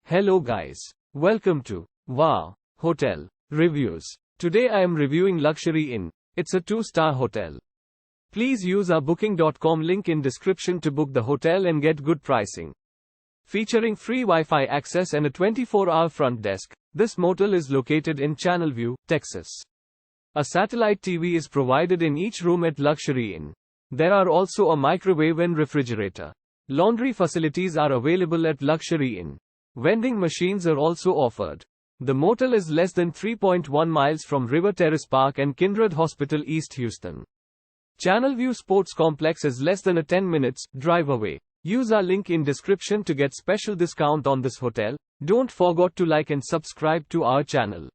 Hello guys. Welcome to Wow Hotel Reviews. Today I am reviewing Luxury Inn. It's a 2-star hotel. Please use our booking.com link in description to book the hotel and get good pricing. Featuring free Wi-Fi access and a 24-hour front desk, this motel is located in Channelview, Texas. A satellite TV is provided in each room at Luxury Inn. There are also a microwave and refrigerator. Laundry facilities are available at Luxury Inn. Vending machines are also offered. The motel is less than 3.1 miles from Terrace Park and Kindred Hospital, East Houston. Channelview Sports Complex is less than a 10 minutes drive away. Use our link in description to get special discount on this hotel. Don't forget to like and subscribe to our channel.